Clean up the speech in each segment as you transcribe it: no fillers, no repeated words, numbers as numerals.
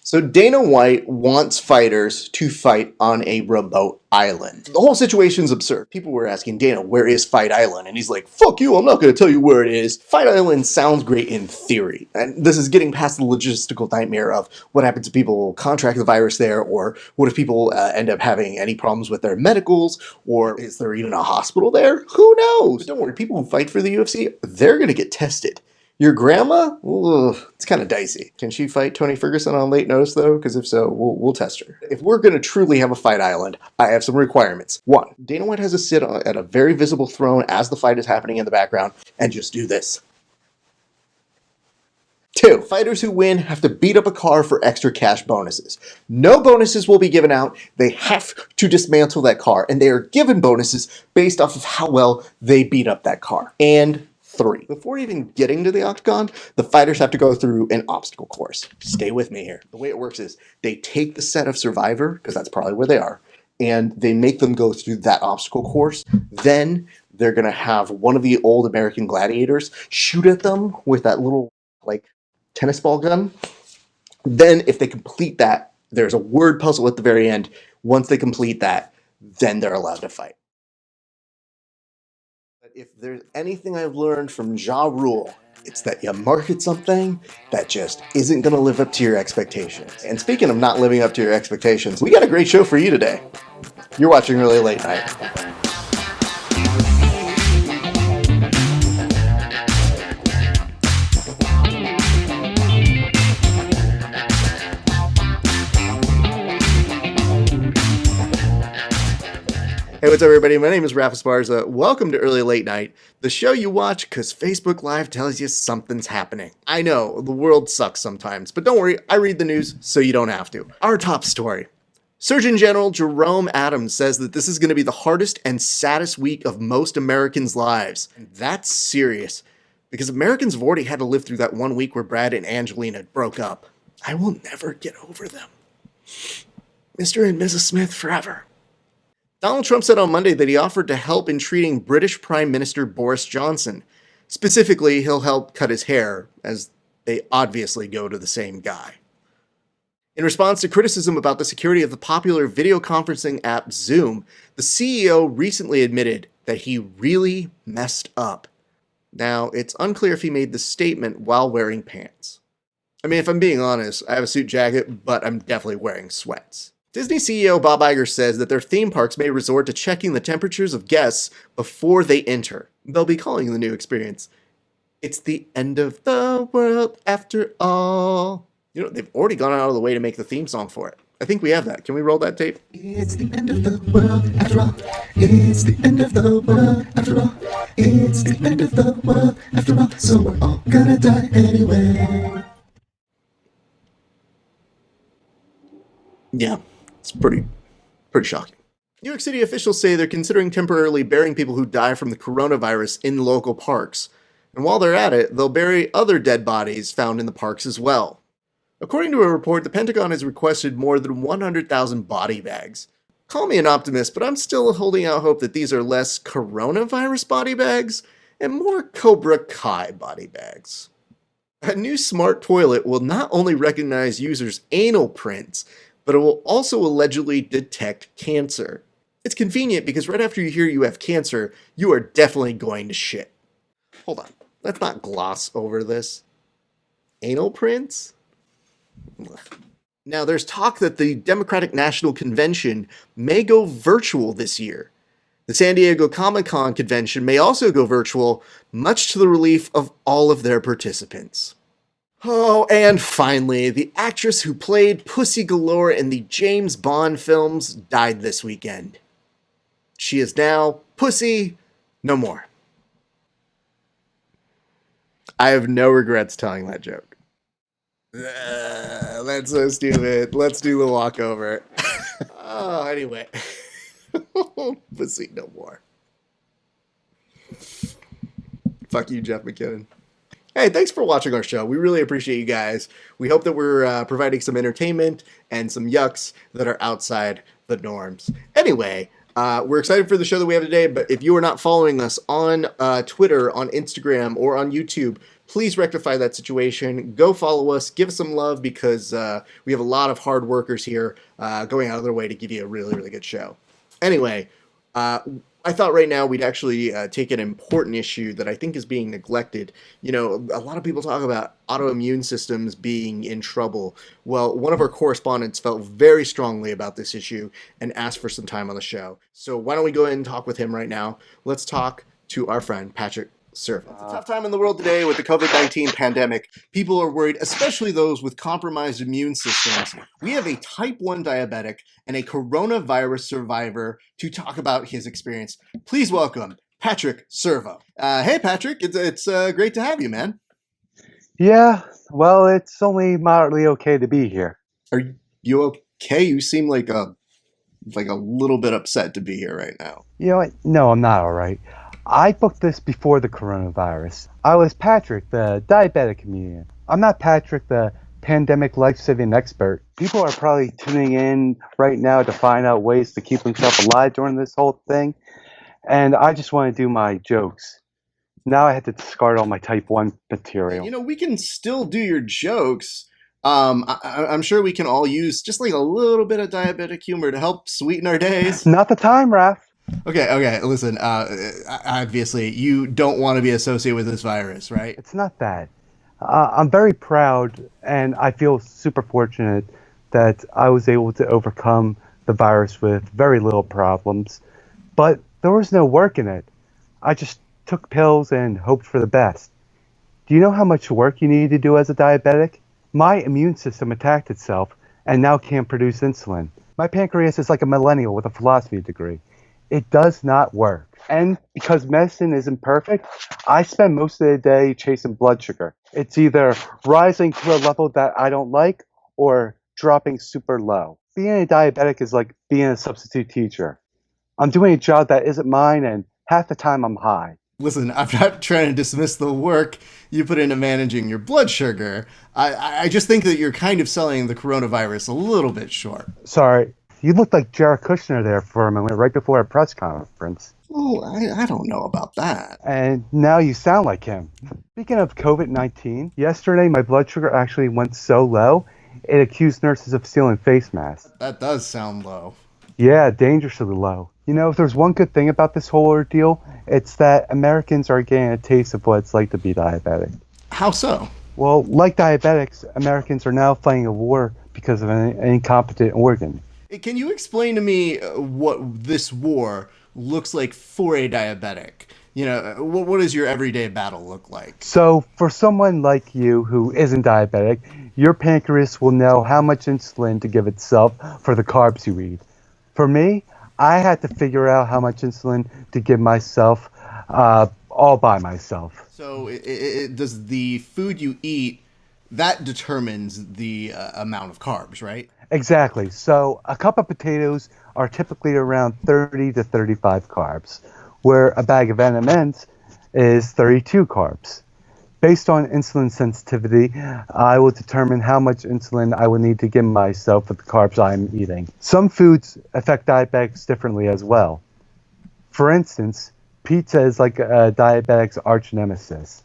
So Dana White wants fighters to fight on a remote island. The whole situation's absurd. People were asking Dana, where is Fight Island? And he's like, fuck you, I'm not going to tell you where it is. Fight Island sounds great in theory. And this is getting past the logistical nightmare of what happens if people contract the virus there, or what if people end up having any problems with their medicals, or is there even a hospital there? Who knows? But don't worry, people who fight for the UFC, they're going to get tested. Your grandma? Ugh, it's kind of dicey. Can she fight Tony Ferguson on late notice, though? Because if so, we'll test her. If we're going to truly have a fight island, I have some requirements. 1, Dana White has to sit at a very visible throne as the fight is happening in the background and just do this. 2, fighters who win have to beat up a car for extra cash bonuses. No bonuses will be given out. They have to dismantle that car, and they are given bonuses based off of how well they beat up that car. And 3, before even getting to the octagon, the fighters have to go through an obstacle course. Stay with me here. The way it works is they take the set of Survivor, because that's probably where they are, and they make them go through that obstacle course. Then they're going to have one of the old American gladiators shoot at them with that little, tennis ball gun. Then if they complete that, there's a word puzzle at the very end. Once they complete that, then they're allowed to fight. If there's anything I've learned from Ja Rule, it's that you market something that just isn't going to live up to your expectations. And speaking of not living up to your expectations, we got a great show for you today. You're watching Really Late Night. Hey, what's up, everybody? My name is Rafa Esparza. Welcome to Early Late Night, the show you watch because Facebook Live tells you something's happening. I know, the world sucks sometimes, but don't worry, I read the news so you don't have to. Our top story. Surgeon General Jerome Adams says that this is going to be the hardest and saddest week of most Americans' lives. And that's serious, because Americans have already had to live through that 1 week where Brad and Angelina broke up. I will never get over them. Mr. and Mrs. Smith forever. Donald Trump said on Monday that he offered to help in treating British Prime Minister Boris Johnson. Specifically, he'll help cut his hair, as they obviously go to the same guy. In response to criticism about the security of the popular video conferencing app Zoom, the CEO recently admitted that he really messed up. Now, it's unclear if he made the statement while wearing pants. I mean, if I'm being honest, I have a suit jacket, but I'm definitely wearing sweats. Disney CEO Bob Iger says that their theme parks may resort to checking the temperatures of guests before they enter. They'll be calling the new experience, "It's the end of the world after all." You know, they've already gone out of the way to make the theme song for it. I think we have that. Can we roll that tape? It's the end of the world after all. It's the end of the world after all. It's the end of the world after all. So we're all gonna die anyway. Yeah. It's pretty shocking. New York City officials say they're considering temporarily burying people who die from the coronavirus in local parks. And while they're at it, they'll bury other dead bodies found in the parks as well. According to a report, the Pentagon has requested more than 100,000 body bags. Call me an optimist, but I'm still holding out hope that these are less coronavirus body bags and more Cobra Kai body bags. A new smart toilet will not only recognize users' anal prints, but it will also allegedly detect cancer. It's convenient because right after you hear you have cancer, you are definitely going to shit. Hold on, let's not gloss over this. Anal prints? Now, there's talk that the Democratic National Convention may go virtual this year. The San Diego Comic-Con convention may also go virtual, much to the relief of all of their participants. Oh, and finally, the actress who played Pussy Galore in the James Bond films died this weekend. She is now Pussy no more. I have no regrets telling that joke. That's so stupid. Let's do the walkover. Oh, anyway. Pussy no more. Fuck you, Jeff McKinnon. Hey, thanks for watching our show. We really appreciate you guys. We hope that we're providing some entertainment and some yucks that are outside the norms. Anyway, we're excited for the show that we have today, but if you are not following us on Twitter, on Instagram, or on YouTube, Please rectify that situation. Go follow us. Give us some love because we have a lot of hard workers here going out of their way to give you a really, really good show. Anyway, I thought right now we'd actually take an important issue that I think is being neglected. You know, a lot of people talk about autoimmune systems being in trouble. Well, one of our correspondents felt very strongly about this issue and asked for some time on the show. So why don't we go ahead and talk with him right now? Let's talk to our friend, Patric Ciervo. It's a tough time in the world today with the COVID-19 pandemic. People are worried, especially those with compromised immune systems. We have a type 1 diabetic and a coronavirus survivor to talk about his experience. Please welcome Patric Ciervo. Hey, Patric, it's great to have you, man. Yeah, well, it's only moderately okay to be here. Are you okay? You seem like a little bit upset to be here right now. You know what? No, I'm not all right. I booked this before the coronavirus. I was Patrick, the diabetic comedian. I'm not Patrick, the pandemic life-saving expert. People are probably tuning in right now to find out ways to keep themselves alive during this whole thing. And I just want to do my jokes. Now I have to discard all my type 1 material. You know, we can still do your jokes. I'm sure we can all use just like a little bit of diabetic humor to help sweeten our days. Not the time, Raph. Okay, listen, obviously you don't want to be associated with this virus, right? It's not that. I'm very proud and I feel super fortunate that I was able to overcome the virus with very little problems, but there was no work in it. I just took pills and hoped for the best. Do you know how much work you need to do as a diabetic? My immune system attacked itself and now can't produce insulin. My pancreas is like a millennial with a philosophy degree. It does not work. And because medicine isn't perfect, I spend most of the day chasing blood sugar. It's either rising to a level that I don't like or dropping super low. Being a diabetic is like being a substitute teacher. I'm doing a job that isn't mine and half the time I'm high. Listen, I'm not trying to dismiss the work you put into managing your blood sugar. I just think that you're kind of selling the coronavirus a little bit short. Sorry. You looked like Jared Kushner there for a moment, right before a press conference. Oh, I don't know about that. And now you sound like him. Speaking of COVID-19, yesterday my blood sugar actually went so low, it accused nurses of stealing face masks. That does sound low. Yeah, dangerously low. You know, if there's one good thing about this whole ordeal, it's that Americans are getting a taste of what it's like to be diabetic. How so? Well, like diabetics, Americans are now fighting a war because of an incompetent organ. Can you explain to me what this war looks like for a diabetic? You know, what does your everyday battle look like? So for someone like you who isn't diabetic, your pancreas will know how much insulin to give itself for the carbs you eat. For me, I had to figure out how much insulin to give myself all by myself. So does the food you eat, that determines the amount of carbs, right? Exactly. So a cup of potatoes are typically around 30 to 35 carbs, where a bag of M&Ms is 32 carbs. Based on insulin sensitivity, I will determine how much insulin I will need to give myself with the carbs I'm eating. Some foods affect diabetics differently as well. For instance, pizza is like a diabetic's arch nemesis.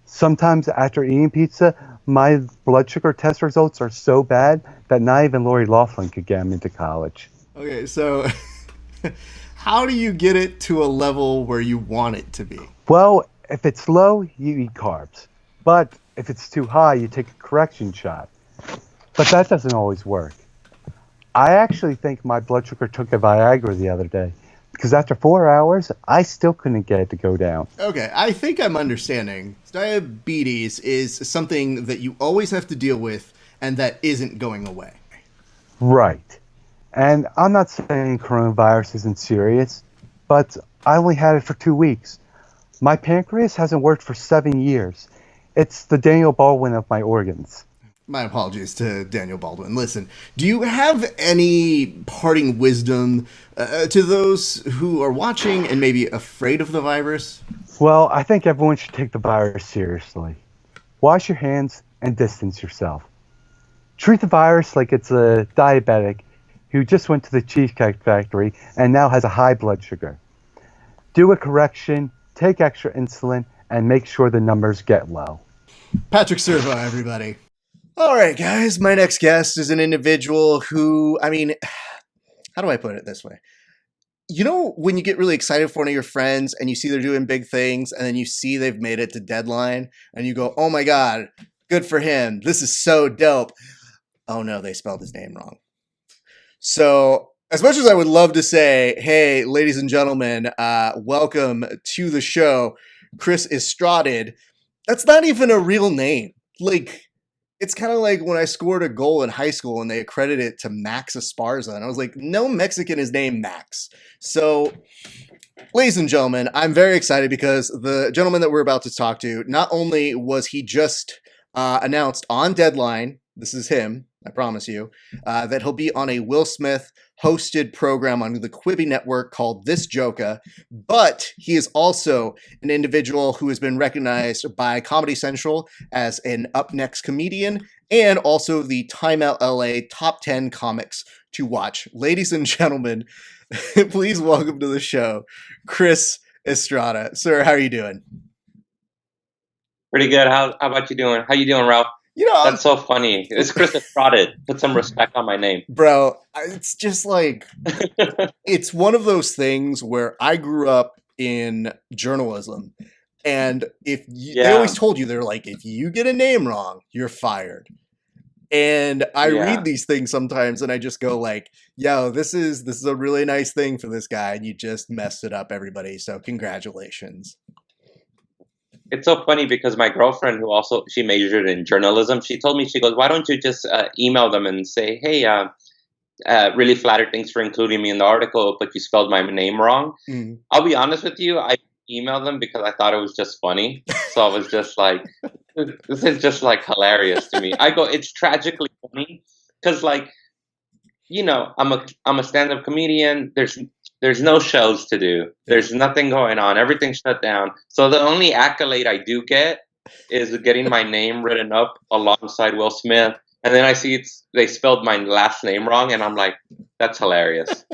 Sometimes after eating pizza, my blood sugar test results are so bad that not even Lori Loughlin could get them into college. Okay, so how do you get it to a level where you want it to be? Well, if it's low, you eat carbs. But if it's too high, you take a correction shot. But that doesn't always work. I actually think my blood sugar took a Viagra the other day, because after 4 hours, I still couldn't get it to go down. Okay, I think I'm understanding. Diabetes is something that you always have to deal with and that isn't going away. Right. And I'm not saying coronavirus isn't serious, but I only had it for 2 weeks. My pancreas hasn't worked for 7 years. It's the Daniel Baldwin of my organs. My apologies to Daniel Baldwin. Listen, do you have any parting wisdom to those who are watching and maybe afraid of the virus? Well, I think everyone should take the virus seriously. Wash your hands and distance yourself. Treat the virus like it's a diabetic who just went to the Cheesecake Factory and now has a high blood sugar. Do a correction, take extra insulin, and make sure the numbers get low. Patric Ciervo, everybody. All right, guys. My next guest is an individual who, I mean, how do I put it this way? You know, when you get really excited for one of your friends and you see they're doing big things and then you see they've made it to deadline and you go, oh my God, good for him. This is so dope. Oh no, they spelled his name wrong. So as much as I would love to say, hey, ladies and gentlemen, welcome to the show, Chris Estrada, that's not even a real name. Like, it's kind of like when I scored a goal in high school and they accredited it to Max Esparza. And I was like, no Mexican is named Max. So, ladies and gentlemen, I'm very excited because the gentleman that we're about to talk to, not only was he just announced on Deadline, this is him, I promise you, that he'll be on a Will Smith hosted program on the Quibi network called This Joker, but he is also an individual who has been recognized by Comedy Central as an Up Next comedian and also the Time Out LA Top 10 comics to watch. Ladies and gentlemen, please welcome to the show, Chris Estrada. Sir, how are you doing? Pretty good. How about you doing? How you doing, Ralph? You know, that's so funny. It's Chris Estrada. Put some respect on my name. Bro, it's just like, it's one of those things where I grew up in journalism. And they always told you, they're like, if you get a name wrong, you're fired. And I read these things sometimes and I just go like, yo, this is a really nice thing for this guy. And you just messed it up, everybody. So congratulations. It's so funny because my girlfriend, who also, she majored in journalism, she told me, she goes, why don't you just email them and say, hey, really flattered, thanks for including me in the article, but you spelled my name wrong. Mm-hmm. I'll be honest with you, I emailed them because I thought it was just funny. So I was just like, this is just like hilarious to me. I go, it's tragically funny because like, you know, I'm a stand-up comedian. There's no shows to do. There's nothing going on. Everything's shut down. So the only accolade I do get is getting my name written up alongside Will Smith. And then I see they spelled my last name wrong. And I'm like, that's hilarious.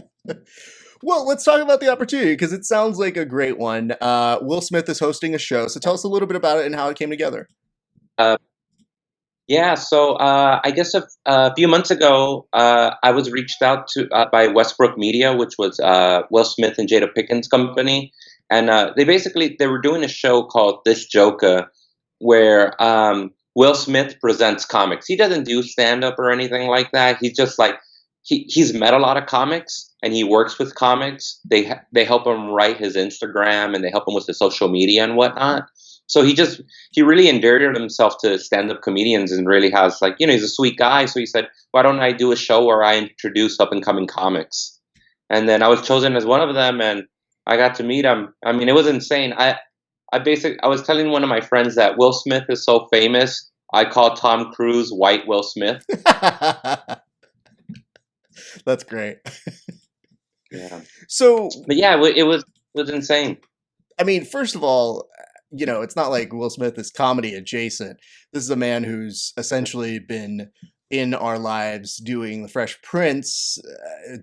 Well, let's talk about the opportunity because it sounds like a great one. Will Smith is hosting a show. So tell us a little bit about it and how it came together. So I guess a few months ago, I was reached out to by Westbrook Media, which was Will Smith and Jada Pickett's company, and they were doing a show called This Joker, where Will Smith presents comics. He doesn't do stand up or anything like that. He's just like he's met a lot of comics and he works with comics. They help him write his Instagram and they help him with the social media and whatnot. So he really endeared himself to stand-up comedians and really has like, you know, he's a sweet guy. So he said, why don't I do a show where I introduce up-and-coming comics? And then I was chosen as one of them and I got to meet him. I mean, it was insane. I was telling one of my friends that Will Smith is so famous, I call Tom Cruise White Will Smith. That's great. Yeah. So, but yeah, it was insane. I mean, first of all, you know, it's not like Will Smith is comedy adjacent. This is a man who's essentially been in our lives doing The Fresh Prince,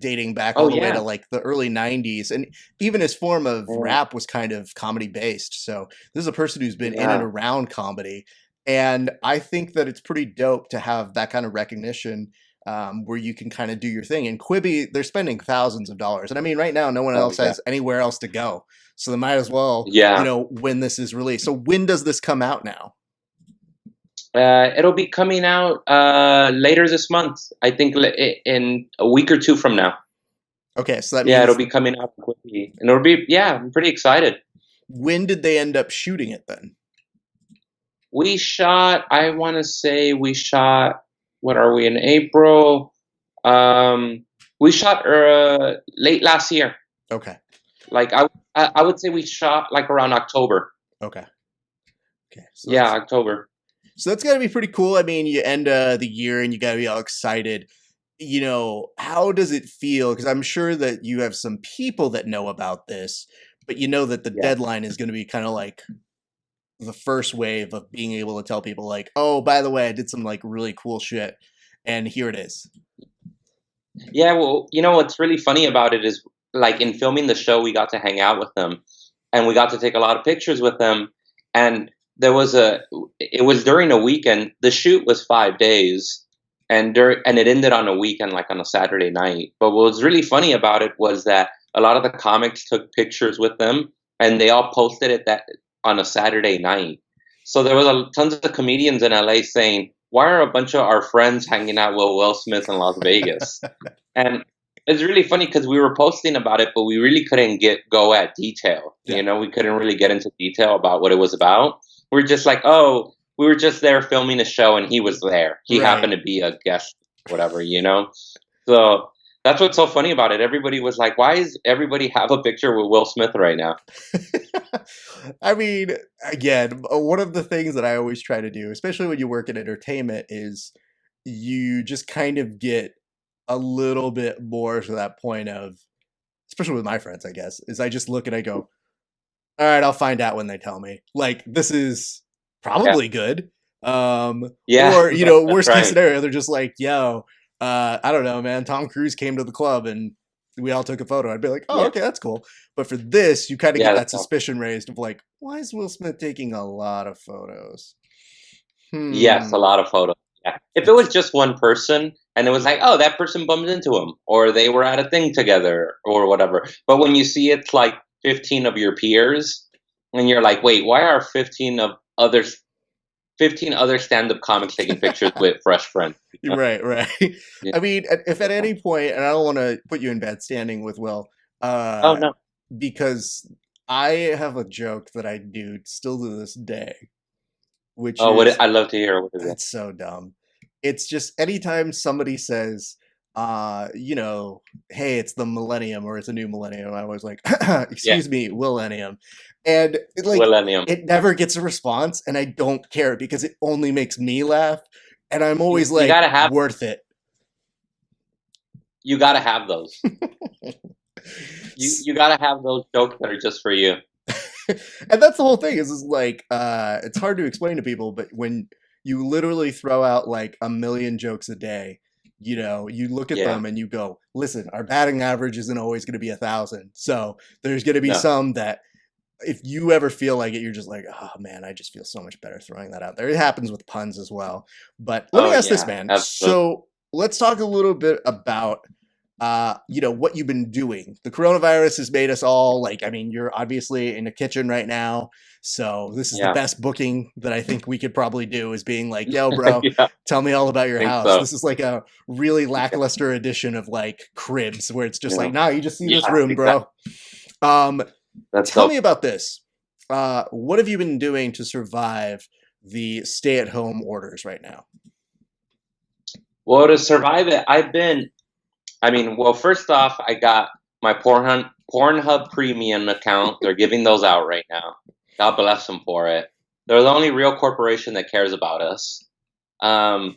dating back all the way to like the early 90s. And even his form of rap was kind of comedy based. So this is a person who's been in and around comedy. And I think that it's pretty dope to have that kind of recognition where you can kind of do your thing. And Quibi, they're spending thousands of dollars. And I mean, right now, no one else has anywhere else to go. So they might as well, you know, when this is released. So when does this come out now? It'll be coming out later this month. I think in a week or two from now. Okay, so that means... it'll be coming out quickly. And it'll be, I'm pretty excited. When did they end up shooting it then? We shot, what are we, in April? We shot late last year. Okay. Like I would say we shot like around October. Okay. So October. So that's got to be pretty cool. I mean, you end the year and you got to be all excited. You know, how does it feel? Because I'm sure that you have some people that know about this, but you know that the deadline is going to be kind of like the first wave of being able to tell people like, oh, by the way, I did some like really cool shit and here it is. Yeah, well, you know, what's really funny about it is like in filming the show, we got to hang out with them and we got to take a lot of pictures with them. and it was during a weekend. The shoot was 5 days, and it ended on a weekend, like on a Saturday night. But what was really funny about it was that a lot of the comics took pictures with them, and they all posted it that on a Saturday night. So there was tons of comedians in LA saying, "Why are a bunch of our friends hanging out with Will Smith in Las Vegas?" And it's really funny because we were posting about it, but we really couldn't go at detail. Yeah. You know, we couldn't really get into detail about what it was about. We were just like, oh, we were just there filming a show, and he was there. He Right. happened to be a guest, whatever, you know? So that's what's so funny about it. Everybody was like, why does everybody have a picture with Will Smith right now? I mean, again, one of the things that I always try to do, especially when you work in entertainment, is you just kind of get a little bit more to that point of, especially with my friends, I guess, is I just look and I go, all right, I'll find out when they tell me. Like, this is probably good. Yeah, Or, you know, worst right. case scenario, they're just like, yo, I don't know, man, Tom Cruise came to the club and we all took a photo. I'd be like, oh, Yeah. okay, that's cool. But for this, you kind of Yeah, get that that's cool. suspicion raised of like, why is Will Smith taking a lot of photos? Yes, a lot of photos. Yeah. If it was just one person and it was like, oh, that person bumped into him, or they were at a thing together, or whatever. But when you see it's like 15 of your peers, and you're like, wait, why are 15 other stand-up comics taking pictures with fresh friends? Right. Yeah. I mean, if at any point, and I don't want to put you in bad standing with Will, Oh no. because I have a joke that I do still to this day, which Oh, is, I'd love to hear what is it. it's so dumb. It's just anytime somebody says, you know, hey, it's the millennium or it's a new millennium, I was like, excuse me, millennium. And Millennium. it never gets a response, and I don't care because it only makes me laugh. And I'm always You gotta have worth it. You gotta have those. You gotta have those jokes that are just for you. And that's the whole thing is like, it's hard to explain to people, but when you literally throw out like a million jokes a day, you know, you look at them and you go, listen, our batting average isn't always going to be 1,000. So there's going to be some that if you ever feel like it, you're just like, oh man, I just feel so much better throwing that out there. It happens with puns as well. But let me ask this, man. Absolutely. So let's talk a little bit about you know, what you've been doing. The coronavirus has made us all like, I mean, you're obviously in the kitchen right now. So this is the best booking that I think we could probably do, is being like, yo, bro, tell me all about your house. So. This is like a really lackluster edition of like Cribs, where it's just like, nah, you just see this room, bro. Tell me about this. What have you been doing to survive the stay-at-home orders right now? Well, to survive it, first off, I got my Pornhub Premium account. They're giving those out right now. God bless them for it. They're the only real corporation that cares about us. I'm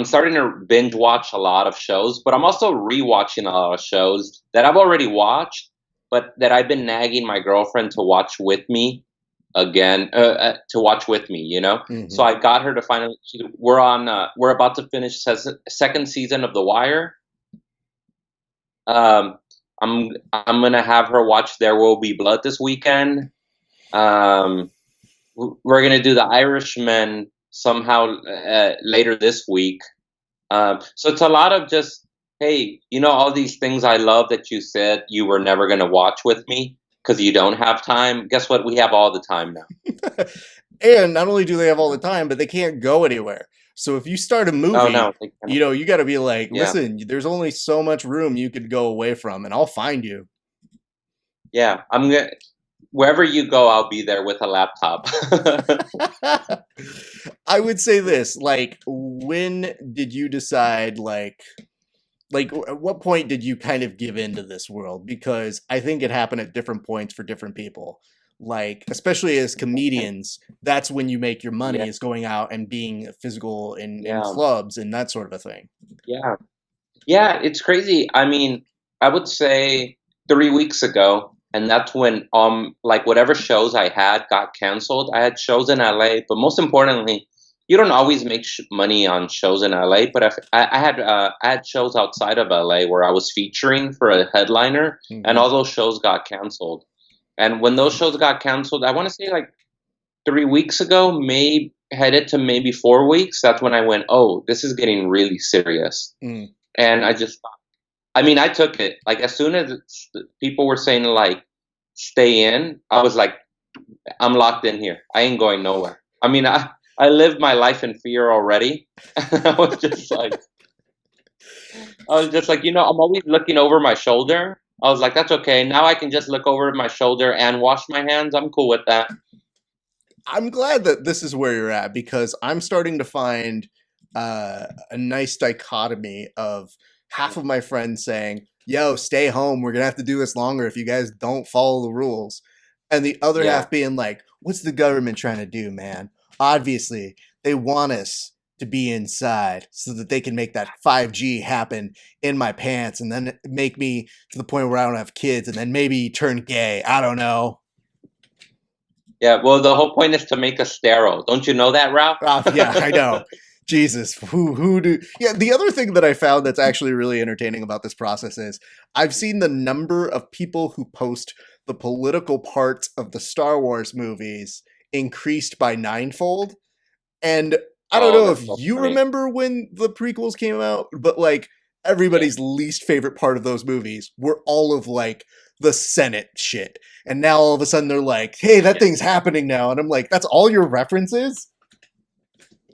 starting to binge watch a lot of shows, but I'm also rewatching a lot of shows that I've already watched, but that I've been nagging my girlfriend to watch with me again, you know? Mm-hmm. So I got her to finally, we're about to finish second season of The Wire. I'm going to have her watch There Will Be Blood this weekend. We're going to do The Irishman somehow later this week. So it's a lot of just, hey, you know, all these things I love that you said you were never going to watch with me because you don't have time. Guess what? We have all the time now. And not only do they have all the time, but they can't go anywhere. So if you start a movie, you know, you got to be like, listen, there's only so much room you could go away from, and I'll find you. Yeah, wherever you go, I'll be there with a laptop. I would say this, like, when did you decide, like, at what point did you kind of give into this world? Because I think it happened at different points for different people. Like, especially as comedians, that's when you make your money, is going out and being physical in clubs and that sort of a thing. Yeah, it's crazy. I mean, I would say 3 weeks ago, and that's when like whatever shows I had got canceled. I had shows in LA, but most importantly, you don't always make money on shows in LA. But I had shows outside of LA where I was featuring for a headliner, and all those shows got canceled. And when those shows got canceled, I want to say like 3 weeks ago, maybe headed to maybe 4 weeks. That's when I went, oh, this is getting really serious. Mm. And I just, I mean, I took it. Like as soon as people were saying like, stay in, I was like, I'm locked in here. I ain't going nowhere. I mean, I lived my life in fear already. I was just like, I'm always looking over my shoulder. I was like, that's okay. Now I can just look over my shoulder and wash my hands. I'm cool with that. I'm glad that this is where you're at, because I'm starting to find a nice dichotomy of half of my friends saying, yo, stay home. We're going to have to do this longer if you guys don't follow the rules. And the other Yeah. half being like, what's the government trying to do, man? Obviously, they want us to be inside so that they can make that 5G happen in my pants and then make me to the point where I don't have kids and then maybe turn gay. I don't know. Yeah, well, the whole point is to make us sterile. Don't you know that, Ralph? Yeah, I know. Jesus, who do? Yeah, the other thing that I found that's actually really entertaining about this process is I've seen the number of people who post the political parts of the Star Wars movies increased by ninefold. And I don't know if that's so you funny. remember when the prequels came out, but like everybody's least favorite part of those movies were all of like the Senate shit. And now all of a sudden they're like, hey, that thing's happening now. And I'm like, that's all your references?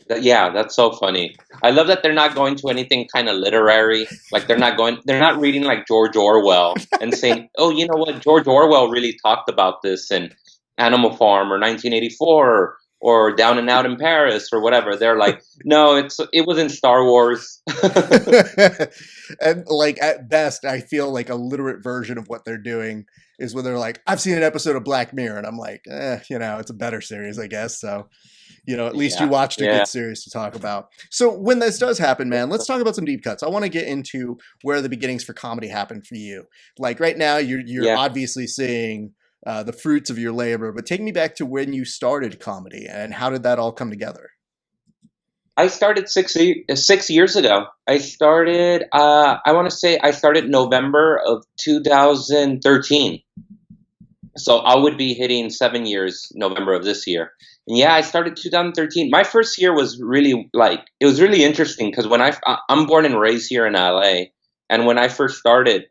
Yeah, that's so funny. I love that they're not going to anything kind of literary. Like they're not reading like George Orwell and saying, "Oh, you know what? George Orwell really talked about this in Animal Farm or 1984 or Down and Out in Paris or whatever." They're like, "No, it was in Star Wars." And like at best, I feel like a literate version of what they're doing is when they're like, I've seen an episode of Black Mirror, and I'm like, it's a better series, I guess. So at least you watched a good series to talk about. So when this does happen, man, let's talk about some deep cuts. I want to get into where the beginnings for comedy happened for you. Like right now, you're obviously seeing the fruits of your labor, but take me back to when you started comedy and how did that all come together? I started 6 years ago. I started, I want to say I started November of 2013. So I would be hitting 7 years November of this year. And yeah, I started 2013. My first year was really it was really interesting because when I'm born and raised here in LA. And when I first started,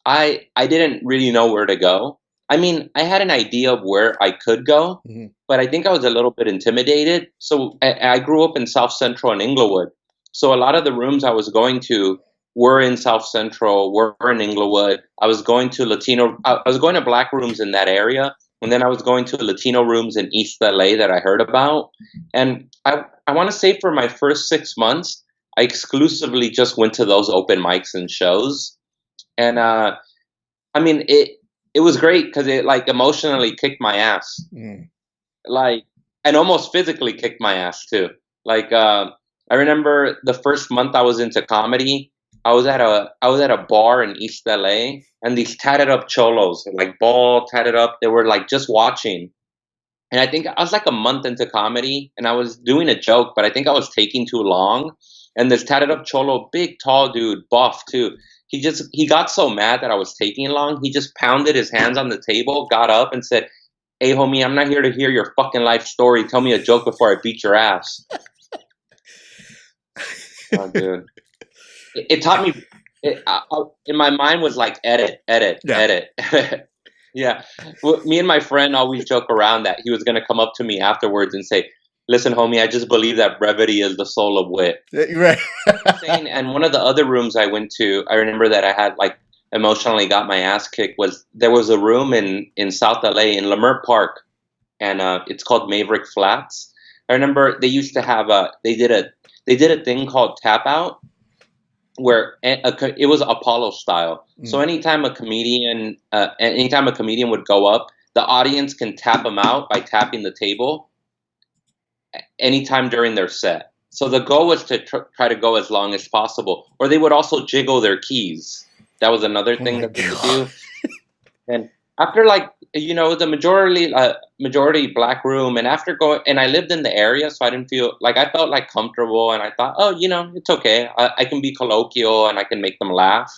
I didn't really know where to go. I mean, I had an idea of where I could go, but I think I was a little bit intimidated. So I grew up in South Central and Inglewood. So a lot of the rooms I was going to were in South Central, were in Inglewood. I was going to black rooms in that area. And then I was going to Latino rooms in East LA that I heard about. And I want to say for my first 6 months, I exclusively just went to those open mics and shows. And I mean, it was great because it like emotionally kicked my ass. And almost physically kicked my ass too. Like I remember the first month I was into comedy, I was at a bar in East LA, and these tatted up cholos, like bald, tatted up, they were like just watching. And I think I was like a month into comedy, and I was doing a joke, but I think I was taking too long. And this tatted up cholo, big, tall dude, buff too. He got so mad that I was taking long. He just pounded his hands on the table, got up, and said, "Hey, homie, I'm not here to hear your fucking life story. Tell me a joke before I beat your ass." Oh, dude. It taught me. In my mind was like edit. Yeah. Well, me and my friend always joke around that he was going to come up to me afterwards and say, "Listen, homie, I just believe that brevity is the soul of wit." Right. And one of the other rooms I went to, I remember that I had like emotionally got my ass kicked. There was a room in South LA in Leimert Park, and it's called Maverick Flats. I remember they used to have they did a thing called Tap Out, where it was Apollo style. So anytime a comedian would go up, the audience can tap them out by tapping the table anytime during their set. So the goal was to try to go as long as possible. Or they would also jiggle their keys. That was another thing that they would do. And after the majority black room, and after and I lived in the area, so I felt like comfortable, and I thought, it's okay. I can be colloquial and I can make them laugh.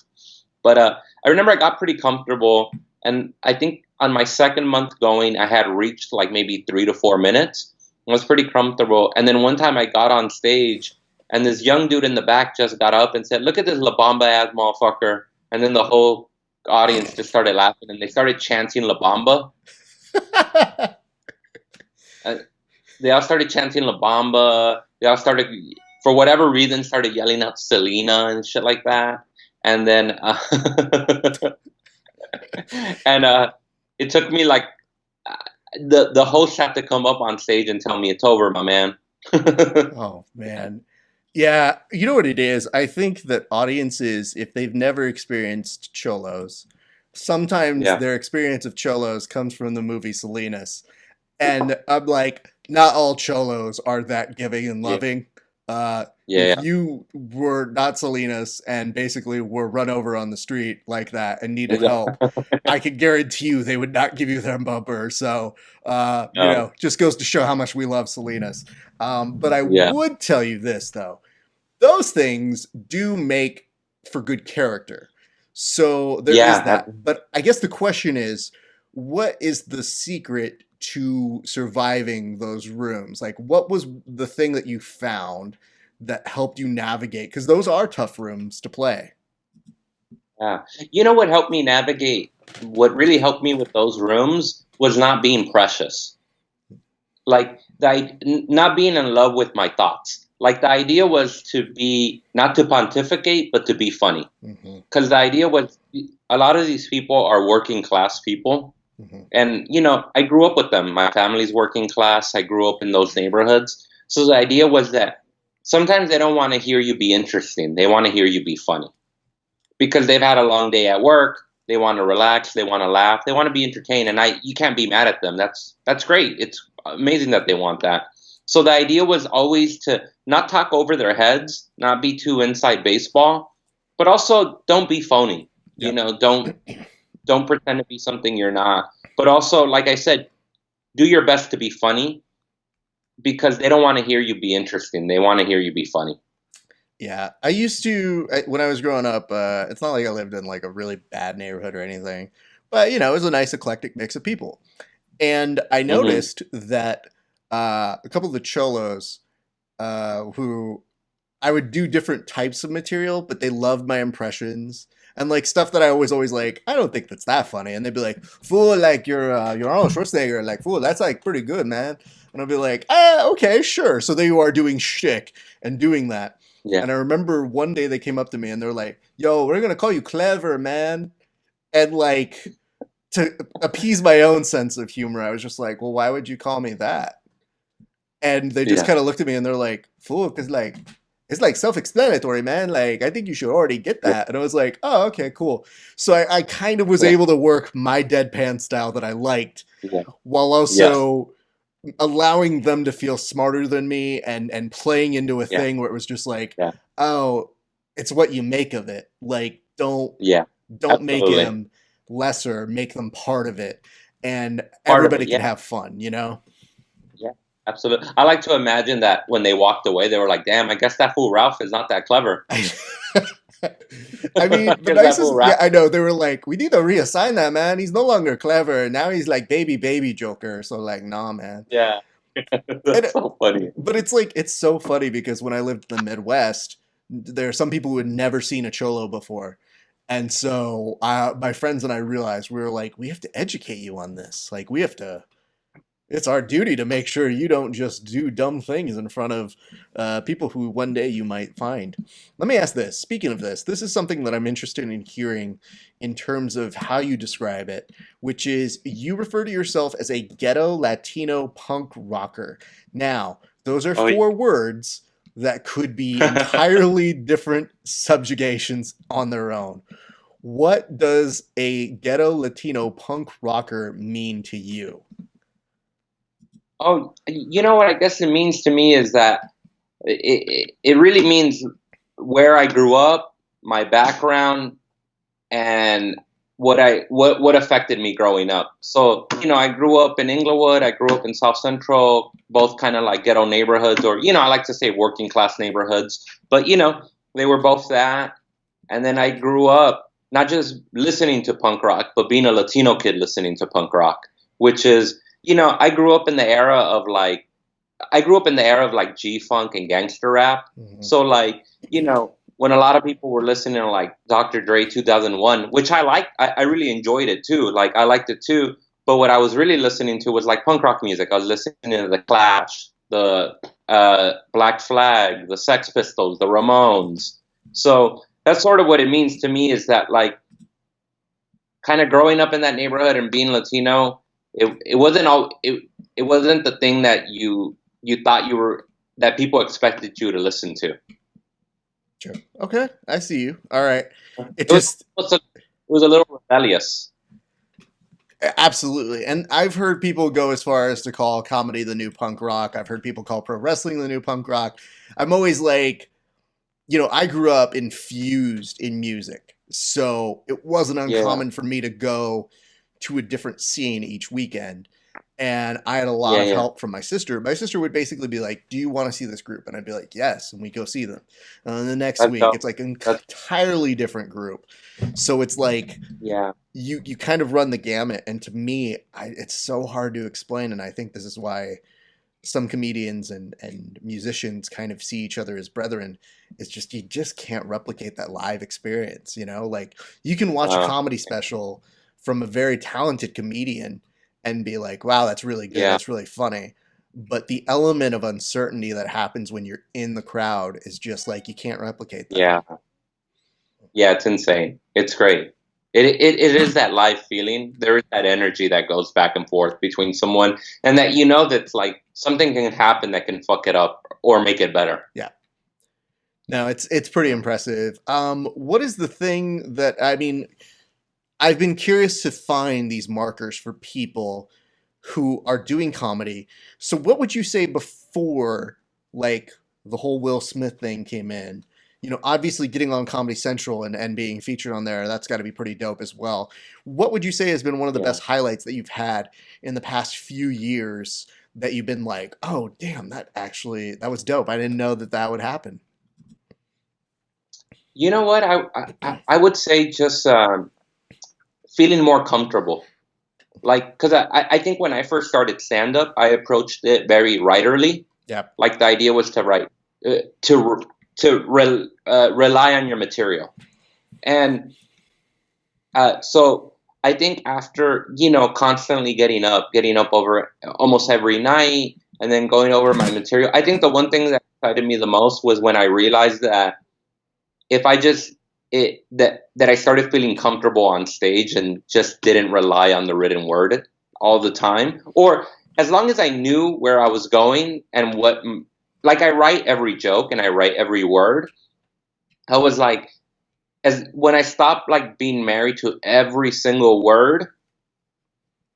But I remember I got pretty comfortable, and I think on my second month going, I had reached like maybe 3 to 4 minutes. It was pretty comfortable. And then one time I got on stage, and this young dude in the back just got up and said, "Look at this La Bamba ass motherfucker." And then the whole audience just started laughing, and they started chanting La Bamba. They all started chanting La Bamba. They all started, for whatever reason, started yelling out Selena and shit like that. And then, it took me like, the host had to come up on stage and tell me it's over, my man. Oh, man. Yeah, you know what it is? I think that audiences, if they've never experienced cholos, sometimes their experience of cholos comes from the movie Silliness. And I'm like, not all cholos are that giving and loving. If you were not Salinas and basically were run over on the street like that and needed help, I could guarantee you they would not give you their bumper. So, you know, just goes to show how much we love Salinas. But I would tell you this, though. Those things do make for good character. So there is that. But I guess the question is, what is the secret to surviving those rooms? Like, what was the thing that you found that helped you navigate? Because those are tough rooms to play. Yeah. You know what helped me navigate? What really helped me with those rooms was not being precious. Like, not being in love with my thoughts. Like, the idea was to be, not to pontificate, but to be funny. Because the idea was, a lot of these people are working class people. And, you know, I grew up with them. My family's working class. I grew up in those neighborhoods. So the idea was that sometimes they don't want to hear you be interesting. They want to hear you be funny. Because they've had a long day at work. They want to relax. They want to laugh. They want to be entertained. And you can't be mad at them. That's great. It's amazing that they want that. So the idea was always to not talk over their heads, not be too inside baseball, but also don't be phony. You know, don't pretend to be something you're not. But also, like I said, do your best to be funny, because they don't want to hear you be interesting. They want to hear you be funny. Yeah. I used to, when I was growing up, it's not like I lived in like a really bad neighborhood or anything, but, you know, it was a nice eclectic mix of people. And I noticed that a couple of the cholos who I would do different types of material, but they loved my impressions. And like stuff that I was always like, I don't think that's that funny. And they'd be like, "Fool, like you're Arnold Schwarzenegger, like fool, that's like pretty good, man." And I'd be like, okay, sure. So they are doing shtick and doing that. Yeah. And I remember one day they came up to me and they're like, "Yo, we're gonna call you Clever, man." And like, to appease my own sense of humor, I was just like, "Well, why would you call me that?" And they just kind of looked at me and they're like, "Fool, because like, it's like self-explanatory, man. Like, I think you should already get that." And I was like, "Oh, okay, cool." So I kind of was able to work my deadpan style that I liked, while also allowing them to feel smarter than me and playing into a thing where it was just like, oh, it's what you make of it. Like, don't make them lesser, make them part of it. And everybody can have fun, you know? Absolutely. I like to imagine that when they walked away, they were like, "Damn, I guess that fool Ralph is not that clever." I mean, the nicest, I know. They were like, "We need to reassign that, man. He's no longer clever. Now he's like baby Joker." So like, nah, man. Yeah. That's so funny. But it's like, it's so funny because when I lived in the Midwest, there are some people who had never seen a cholo before. And so my friends and I realized, we were like, we have to educate you on this. Like, we have to... It's our duty to make sure you don't just do dumb things in front of people who one day you might find. Let me ask this. Speaking of this, this is something that I'm interested in hearing in terms of how you describe it, which is you refer to yourself as a ghetto Latino punk rocker. Now, those are four words that could be entirely different subjugations on their own. What does a ghetto Latino punk rocker mean to you? Oh, you know what I guess it means to me is that it really means where I grew up, my background, and what affected me growing up. So, you know, I grew up in Inglewood, I grew up in South Central, both kind of like ghetto neighborhoods, or, you know, I like to say working class neighborhoods, but, you know, they were both that. And then I grew up not just listening to punk rock, but being a Latino kid listening to punk rock, which is, I grew up in the era of like G-funk and gangster rap. Mhm. So like, when a lot of people were listening to like Dr. Dre 2001, which I really enjoyed it too. Like I liked it too. But what I was really listening to was like punk rock music. I was listening to the Clash, the Black Flag, the Sex Pistols, the Ramones. So that's sort of what it means to me, is that like kind of growing up in that neighborhood and being Latino, it wasn't the thing that you thought you were, that people expected you to listen to. Sure. Okay, I see you. All right. It was a little rebellious. Absolutely. And I've heard people go as far as to call comedy the new punk rock. I've heard people call pro wrestling the new punk rock. I'm always like, I grew up infused in music. So it wasn't uncommon for me to go to a different scene each weekend. And I had a lot of help from my sister. My sister would basically be like, do you want to see this group? And I'd be like, yes. And we go see them. And the next week, it's like an entirely different group. So it's like, you kind of run the gamut. And to me, it's so hard to explain. And I think this is why some comedians and musicians kind of see each other as brethren. It's just, you just can't replicate that live experience. Like you can watch a comedy special from a very talented comedian and be like, wow, that's really good. That's really funny. But the element of uncertainty that happens when you're in the crowd is just like, you can't replicate that. Yeah, it's insane. It's great. It is that live feeling. There is that energy that goes back and forth between someone, and that that's like something can happen that can fuck it up or make it better. Yeah. No, it's pretty impressive. What is the thing that, I've been curious to find these markers for people who are doing comedy. So what would you say before, like, the whole Will Smith thing came in? Obviously getting on Comedy Central and being featured on there, that's got to be pretty dope as well. What would you say has been one of the best highlights that you've had in the past few years that you've been like, oh, damn, that was dope. I didn't know that would happen. You know what? I would say just feeling more comfortable. Like, because I think when I first started stand-up, I approached it very writerly. Yeah. Like the idea was to write, rely on your material. And so I think after, constantly getting up over almost every night and then going over my material, I think the one thing that excited me the most was when I realized that if I just, that I started feeling comfortable on stage and just didn't rely on the written word all the time, or as long as I knew where I was going and what, like I write every joke and I write every word. I was like, when I stopped like being married to every single word,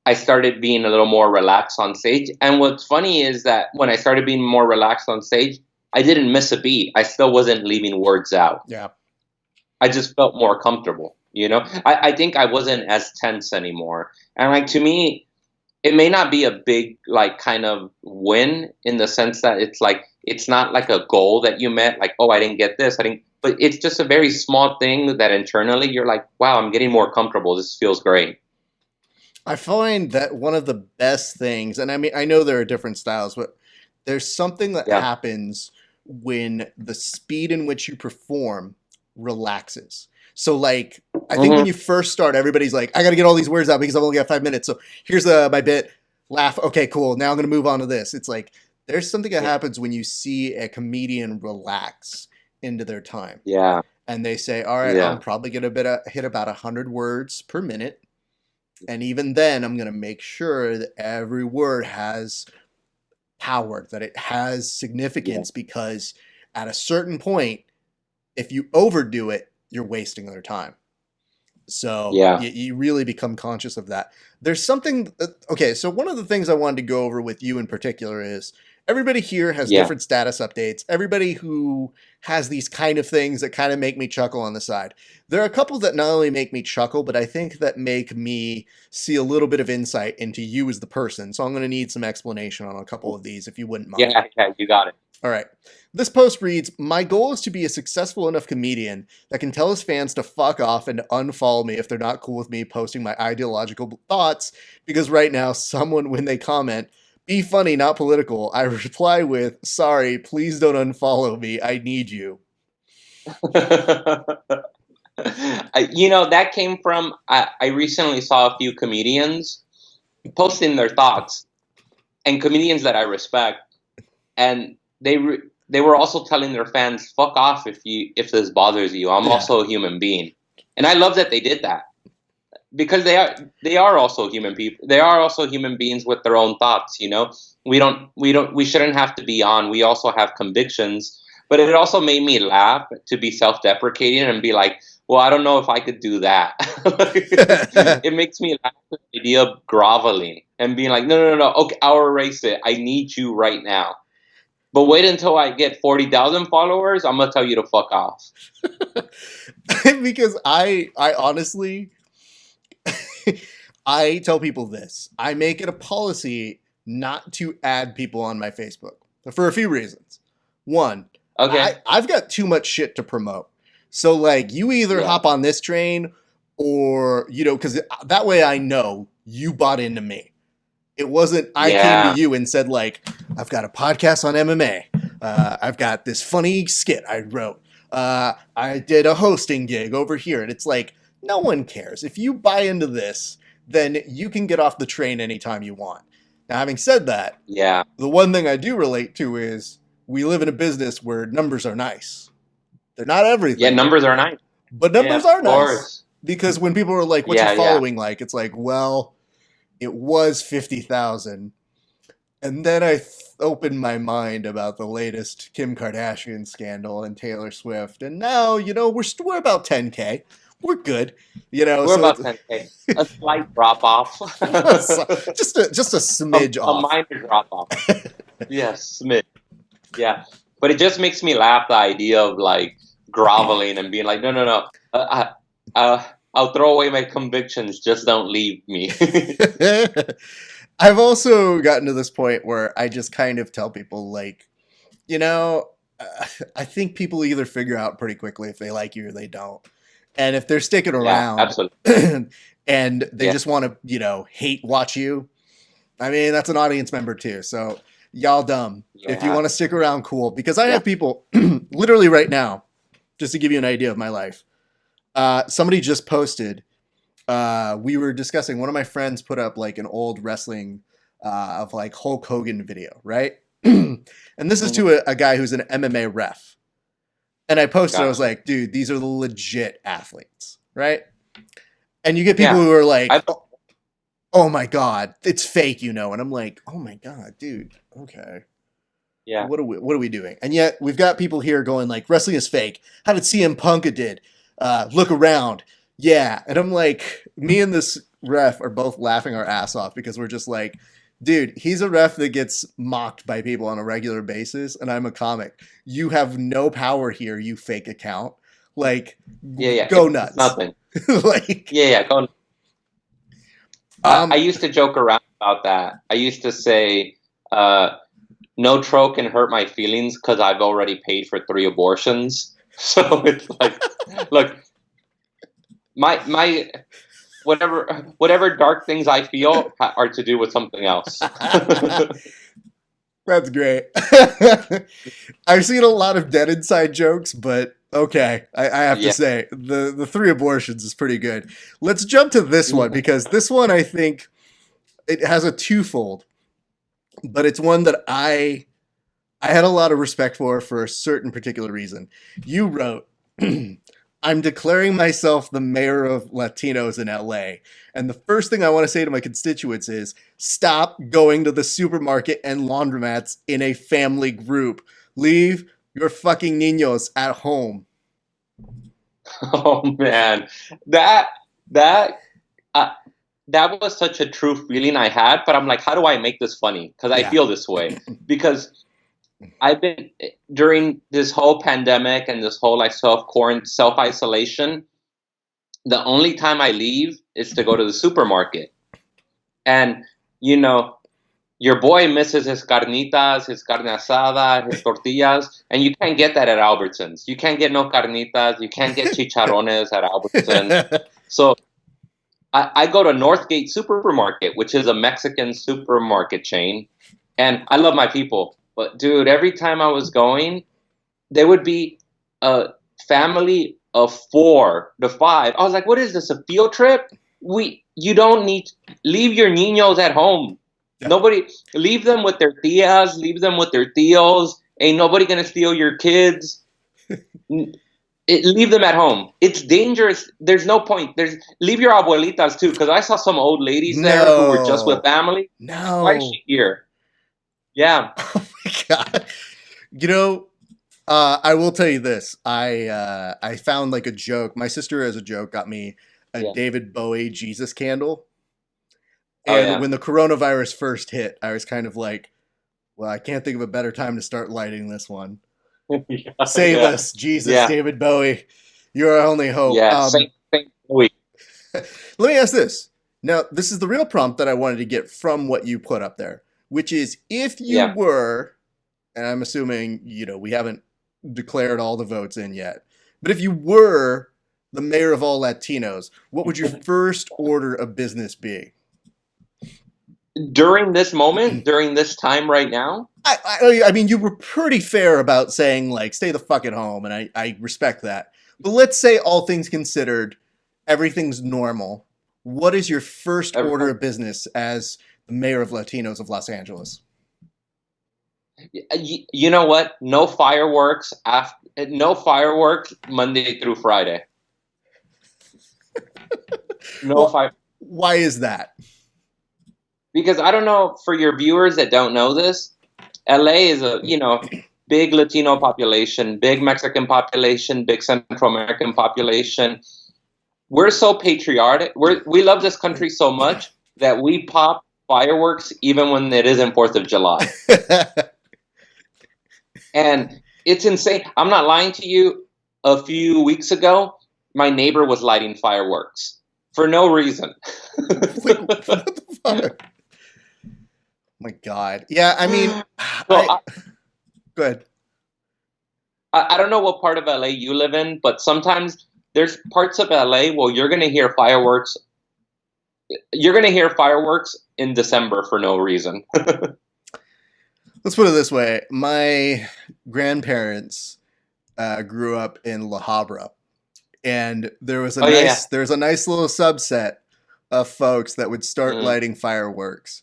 I started being a little more relaxed on stage. And what's funny is that when I started being more relaxed on stage, I didn't miss a beat. I still wasn't leaving words out. Yeah. I just felt more comfortable, I think I wasn't as tense anymore. And like, to me, it may not be a big, like, kind of win in the sense that it's like, it's not like a goal that you met, like, oh, I didn't get this. But it's just a very small thing that internally you're like, wow, I'm getting more comfortable. This feels great. I find that one of the best things, and I know there are different styles, but there's something that happens when the speed in which you perform relaxes. So like, I think when you first start, everybody's like, I got to get all these words out because I've only got 5 minutes. So here's my bit, laugh. Okay, cool. Now I'm going to move on to this. It's like, there's something that happens when you see a comedian relax into their time. Yeah. And they say, all right, I'm probably going to hit about 100 words per minute. And even then, I'm going to make sure that every word has power, that it has significance, because at a certain point, if you overdo it, you're wasting their time. So you really become conscious of that. There's something, okay, so one of the things I wanted to go over with you in particular is everybody here has different status updates. Everybody who has these kind of things that kind of make me chuckle on the side. There are a couple that not only make me chuckle, but I think that make me see a little bit of insight into you as the person. So I'm going to need some explanation on a couple of these, if you wouldn't mind. Yeah, you got it. All right. This post reads, my goal is to be a successful enough comedian that can tell his fans to fuck off and unfollow me if they're not cool with me posting my ideological thoughts, because right now someone, when they comment, be funny, not political, I reply with, sorry, please don't unfollow me, I need you. That came from, I recently saw a few comedians posting their thoughts, and comedians that I respect, and they were also telling their fans, fuck off if this bothers you. I'm also a human being. And I love that they did that, because they are also human people. They are also human beings with their own thoughts, we shouldn't have to be on. We also have convictions. But it also made me laugh to be self-deprecating and be like, well, I don't know if I could do that. It makes me laugh at the idea of groveling and being like, no. Okay, I'll erase it. I need you right now. But wait until I get 40,000 followers. I'm going to tell you to fuck off. Because I honestly, I tell people this. I make it a policy not to add people on my Facebook for a few reasons. One, okay, I've got too much shit to promote. So, like, you either hop on this train or, because that way I know you bought into me. It wasn't I came to you and said, like, I've got a podcast on MMA. I've got this funny skit I wrote. I did a hosting gig over here. And it's like, no one cares. If you buy into this, then you can get off the train anytime you want. Now, having said that, the one thing I do relate to is we live in a business where numbers are nice. They're not everything. Yeah, numbers are nice. But numbers are nice. Because when people are like, what's your following like? It's like, well, it was 50,000. And then I opened my mind about the latest Kim Kardashian scandal and Taylor Swift. And now, we're about 10K. We're good. We're about 10K. A slight drop off. just a smidge off. A minor drop off. Yes, smidge. Yeah. But it just makes me laugh, the idea of like groveling and being like, no. I'll throw away my convictions. Just don't leave me. I've also gotten to this point where I just kind of tell people like, I think people either figure out pretty quickly if they like you or they don't. And if they're sticking around absolutely. and they just want to, hate watch you, I mean, that's an audience member too. So y'all dumb. If you want to stick around, cool. Because I have people literally right now, just to give you an idea of my life. Somebody just posted, we were discussing, one of my friends put up like an old wrestling of like Hulk Hogan video, right? And this is to a guy who's an MMA ref. And I posted, I was like, dude, these are the legit athletes, right? And you get people who are like, oh my God, it's fake, And I'm like, oh my God, dude, okay. Yeah. What are we doing? And yet we've got people here going like, wrestling is fake. How did CM Punk did? Look around. Yeah. And I'm like, me and this ref are both laughing our ass off because we're just like, dude, he's a ref that gets mocked by people on a regular basis, and I'm a comic. You have no power here, you fake account. Like, go nuts. Nothing. Like, go nuts. I used to joke around about that. I used to say, no troll can hurt my feelings because I've already paid for 3 abortions. So it's like, look, my whatever dark things I feel are to do with something else. That's great. I've seen a lot of dead inside jokes, but okay, I have to say the 3 abortions is pretty good. Let's jump to this one, because this one, I think it has a twofold, but it's one that I had a lot of respect for a certain particular reason. You wrote, I'm declaring myself the mayor of Latinos in LA. And the first thing I want to say to my constituents is, stop going to the supermarket and laundromats in a family group. Leave your fucking niños at home. Oh man, that was such a true feeling I had. But I'm like, how do I make this funny? Because I feel this way. Because I've been, during this whole pandemic and this whole like self-isolation, the only time I leave is to go to the supermarket. And, your boy misses his carnitas, his carne asada, his tortillas, and you can't get that at Albertsons. You can't get no carnitas. You can't get chicharrones at Albertsons. So I go to Northgate Supermarket, which is a Mexican supermarket chain, and I love my people. But dude, every time I was going, there would be a family of 4 to 5. I was like, "What is this? A field trip? You don't need leave your niños at home. Yeah. Nobody leave them with their tias, leave them with their tios. Ain't nobody gonna steal your kids." Leave them at home. It's dangerous. There's no point. Leave your abuelitas too, because I saw some old ladies there who were just with family. No. Why is she here? Yeah. Oh my God. You know, I will tell you this. I found like a joke. My sister, as a joke, got me a David Bowie Jesus candle. And when the coronavirus first hit, I was kind of like, well, I can't think of a better time to start lighting this one. Save us, Jesus, David Bowie. You're our only hope. Yeah, same Bowie. Let me ask this. Now, this is the real prompt that I wanted to get from what you put up there, which is if you were, and I'm assuming, we haven't declared all the votes in yet, but if you were the mayor of all Latinos, what would your first order of business be? During this moment, during this time right now? I mean, you were pretty fair about saying, like, stay the fuck at home, and I respect that. But let's say, all things considered, everything's normal. What is your first order of business as the mayor of Latinos of Los Angeles? You know what? No fireworks Monday through Friday. Why is that? Because I don't know, for your viewers that don't know this, LA is a, big Latino population, big Mexican population, big Central American population. We're so patriotic. We love this country so much that we pop fireworks even when it isn't 4th of July. And it's insane. I'm not lying to you. A few weeks ago, my neighbor was lighting fireworks for no reason. What the fuck? My God. Yeah, I mean, go ahead. I don't know what part of LA you live in, but sometimes there's parts of LA where you're going to hear fireworks. You're going to hear fireworks in December for no reason. Let's put it this way. My grandparents grew up in La Habra, and there was there's a nice little subset of folks that would start lighting fireworks.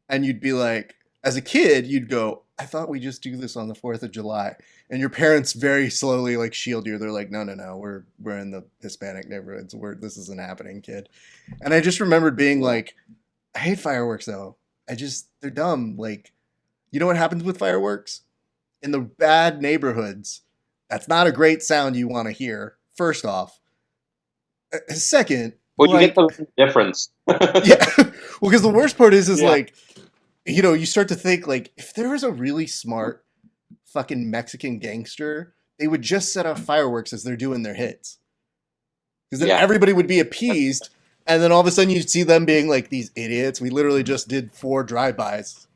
And you'd be like, as a kid, you'd go, I thought we just do this on the 4th of July. And your parents very slowly like shield you. They're like, no, we're in the Hispanic neighborhoods. This isn't happening, kid. And I just remembered being like, I hate fireworks though. They're dumb. Like, you know what happens with fireworks? In the bad neighborhoods, that's not a great sound you want to hear, first off. Second, well, you get the difference. Yeah. Well, because the worst part is like, you start to think, like, if there was a really smart fucking Mexican gangster, they would just set off fireworks as they're doing their hits. Because then everybody would be appeased, and then all of a sudden you'd see them being like, these idiots, we literally just did 4 drive-bys.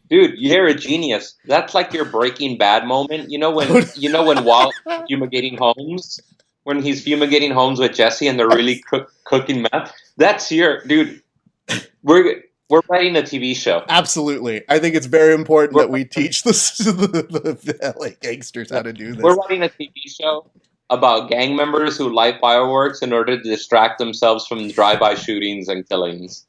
Dude, you're a genius. That's like your Breaking Bad moment. When Walt fumigating homes, when he's fumigating homes with Jesse and they're really cooking meth. That's dude. We're writing a TV show. Absolutely. I think it's very important that we teach the LA gangsters how to do this. We're writing a TV show about gang members who light fireworks in order to distract themselves from drive-by shootings and killings.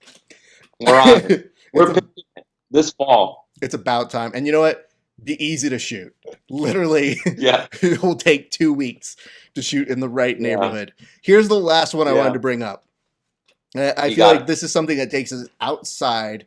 We're on it. We're pitching it this fall. It's about time. And you know what? Be easy to shoot. Literally, it will take 2 weeks to shoot in the right neighborhood. Here's the last one I wanted to bring up. I feel like this is something that takes us outside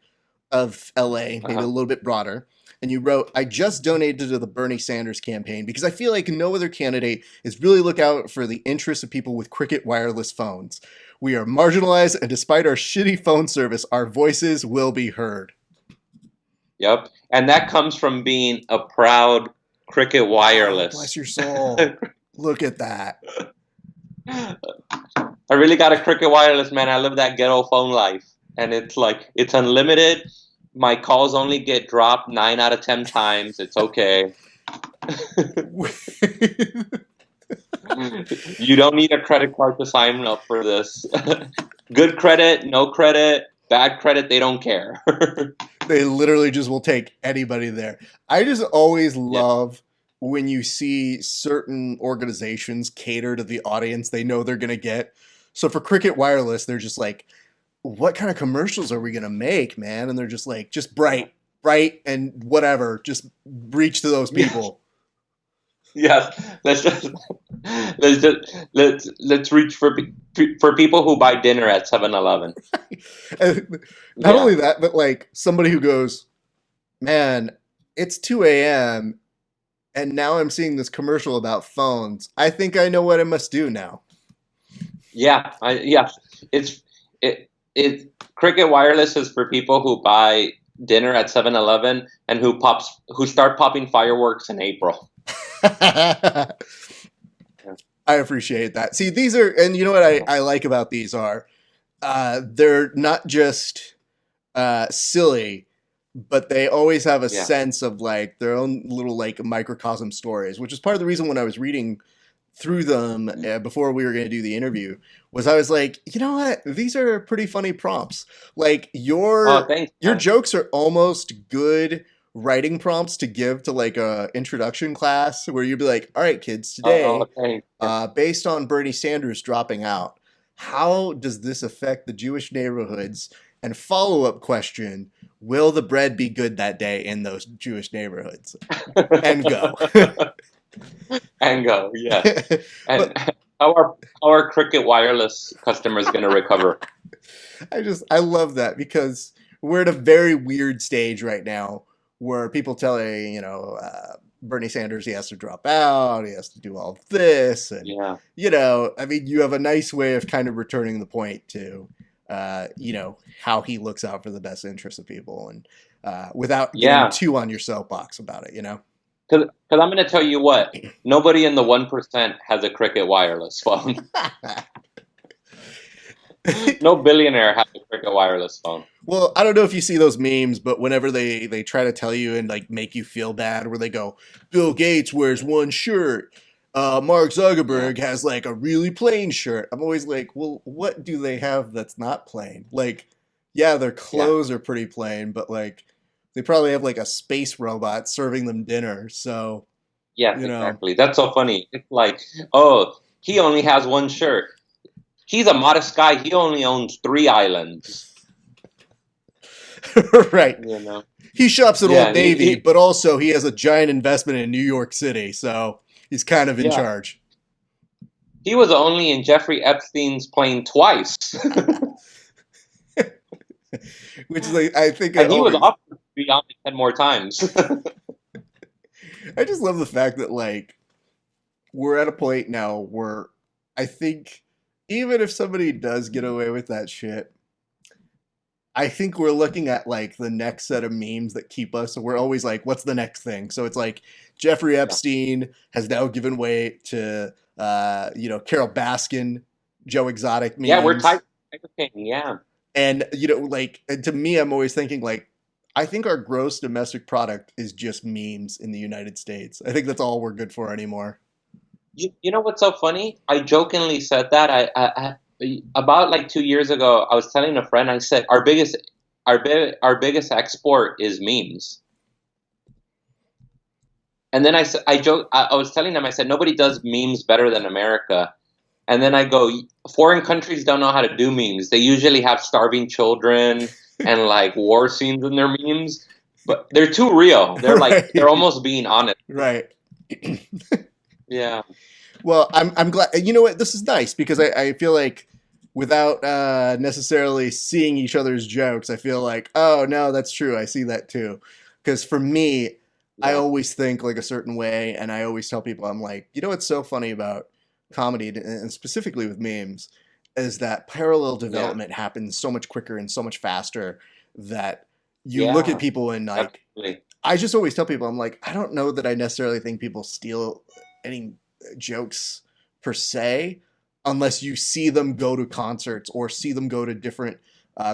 of LA, maybe a little bit broader. And you wrote, I just donated to the Bernie Sanders campaign because I feel like no other candidate is really look out for the interests of people with Cricket wireless phones. We are marginalized, and despite our shitty phone service, our voices will be heard. Yep. And that comes from being a proud Cricket wireless. Oh, bless your soul. Look at that. I really got a Cricket wireless, man. I live that ghetto phone life. And it's like, it's unlimited. My calls only get dropped 9 out of 10 times. It's okay. You don't need a credit card to sign up for this. Good credit, no credit, bad credit, they don't care. They literally just will take anybody there. I just always Yeah. love when you see certain organizations cater to the audience they know they're going to get. So for Cricket Wireless, they're just like, what kind of commercials are we going to make, man? And they're just like, just bright, and whatever. Just reach to those people. Yes, let's reach for people who buy dinner at 7-Eleven. And not only that, but like somebody who goes, man, it's 2 a.m. and now I'm seeing this commercial about phones. I think I know what I must do now. Yeah, it's Cricket Wireless is for people who buy dinner at 7-Eleven and who start popping fireworks in April. I appreciate that. See, these are, and you know what I like about these are, they're not just silly, but they always have a sense of like their own little like microcosm stories, which is part of the reason when I was reading through them before we were going to do the interview was I was like, you know what? These are pretty funny prompts. Like your jokes are almost good writing prompts to give to like a introduction class where you'd be like, all right, kids, today, based on Bernie Sanders dropping out, how does this affect the Jewish neighborhoods? And follow-up question, will the bread be good that day in those Jewish neighborhoods? And go. And go, yeah. And how are Cricket Wireless customers going to recover? I love that because we're at a very weird stage right now where people tell Bernie Sanders he has to drop out, he has to do all of this, and I mean, you have a nice way of kind of returning the point to how he looks out for the best interest of people and without getting too on your soapbox about it, Because I'm going to tell you what, nobody in the 1% has a Cricket Wireless phone. No billionaire has a Cricket Wireless phone. Well, I don't know if you see those memes, but whenever they try to tell you and like make you feel bad, where they go, Bill Gates wears one shirt, Mark Zuckerberg has like a really plain shirt. I'm always like, well, what do they have that's not plain? Like, yeah, their clothes are pretty plain, but like they probably have like a space robot serving them dinner. So yes, exactly. That's so funny. It's like, oh, he only has one shirt. He's a modest guy. He only owns 3 islands. Right. He shops at Old Navy, but also he has a giant investment in New York City, so he's kind of in charge. He was only in Jeffrey Epstein's plane twice. Which is like, I think, and he was offered to be on it 10 more times. I just love the fact that like we're at a point now where I think even if somebody does get away with that shit, I think we're looking at like the next set of memes that keep us. So we're always like, what's the next thing? So it's like Jeffrey Epstein has now given way to, Carol Baskin, Joe Exotic memes. Yeah, we're Tiger King, yeah. And, to me, I'm always thinking like, I think our gross domestic product is just memes in the United States. I think that's all we're good for anymore. You know what's so funny? I jokingly said that I about like 2 years ago. I was telling a friend. I said our biggest export is memes. And then I was telling them. I said nobody does memes better than America. And then I go, foreign countries don't know how to do memes. They usually have starving children and like war scenes in their memes, but they're too real. They're like they're almost being honest. Right. Yeah. Well, I'm glad. You know what? This is nice because I feel like without necessarily seeing each other's jokes, I feel like, oh, no, that's true. I see that too. Because for me, I always think like a certain way. And I always tell people, I'm like, you know what's so funny about comedy and specifically with memes is that parallel development happens so much quicker and so much faster that you look at people and like, I just always tell people, I'm like, I don't know that I necessarily think people steal any jokes per se, unless you see them go to concerts or see them go to different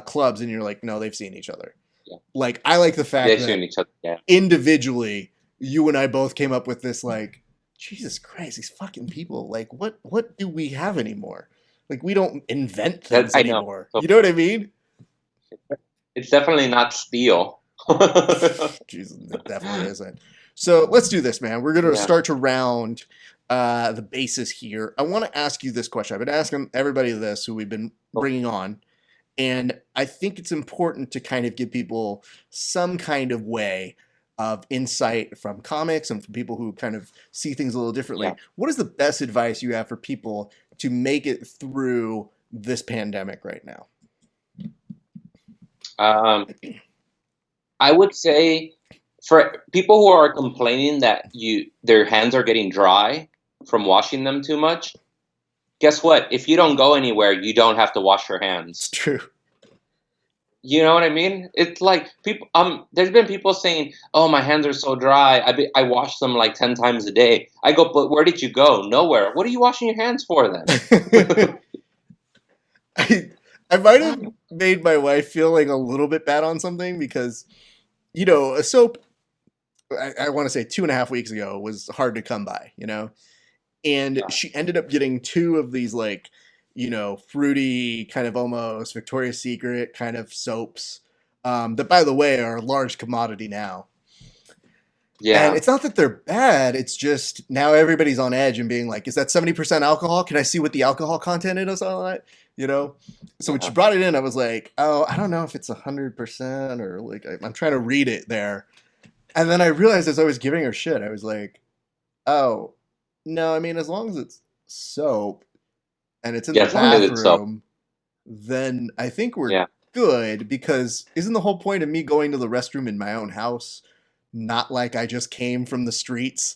clubs and you're like, no, they've seen each other. Like, I like the fact They that assume each other. Yeah. individually, you and I both came up with this, like, Jesus Christ, these fucking people. Like, what do we have anymore? Like, we don't invent things I know. anymore. You know what I mean? It's definitely not steel. Jesus, it definitely isn't. So let's do this, man. We're going to Yeah. start to round the bases here. I want to ask you this question. I've been asking everybody this who we've been bringing on. And I think it's important to kind of give people some kind of way of insight from comics and from people who kind of see things a little differently. Yeah. What is the best advice you have for people to make it through this pandemic right now? I would say for people who are complaining that their hands are getting dry from washing them too much, guess what? If you don't go anywhere, you don't have to wash your hands. It's true. You know what I mean? It's like people. There's been people saying, "Oh, my hands are so dry. I wash them like 10 times a day." I go, "But where did you go? Nowhere. What are you washing your hands for then?" I might have made my wife feel like a little bit bad on something because, you know, a soap, I want to say 2.5 weeks ago was hard to come by, you know? And she ended up getting 2 of these, like, you know, fruity, kind of almost Victoria's Secret kind of soaps that, by the way, are a large commodity now. Yeah. And it's not that they're bad. It's just now everybody's on edge and being like, is that 70% alcohol? Can I see what the alcohol content is on that? You know? So when she brought it in, I was like, oh, I don't know if it's 100% or like, I'm trying to read it there. And then I realized as I was giving her shit, I was like, oh, no, I mean, as long as it's soap and it's in the bathroom, then I think we're good, because isn't the whole point of me going to the restroom in my own house not like I just came from the streets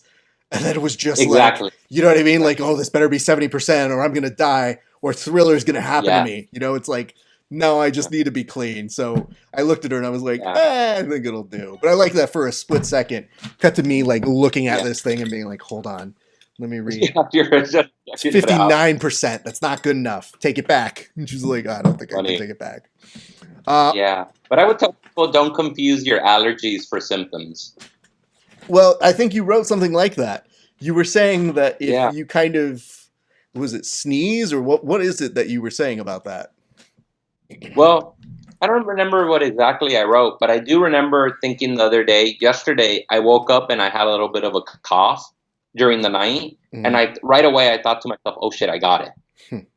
and then it was just like, you know what I mean? Like, oh, this better be 70% or I'm going to die or Thriller's going to happen to me. You know, it's like, no, I just need to be clean. So I looked at her and I was like, I think it'll do. But I like that for a split second. Cut to me like looking at this thing and being like, hold on, let me read. It's 59%. That's not good enough. Take it back. And she's like, I don't think I can take it back. But I would tell people, don't confuse your allergies for symptoms. Well, I think you wrote something like that. You were saying that if you kind of, was it sneeze or what is it that you were saying about that? Well, I don't remember what exactly I wrote, but I do remember thinking the other day, yesterday, I woke up and I had a little bit of a cough during the night. And right away I thought to myself, oh shit, I got it.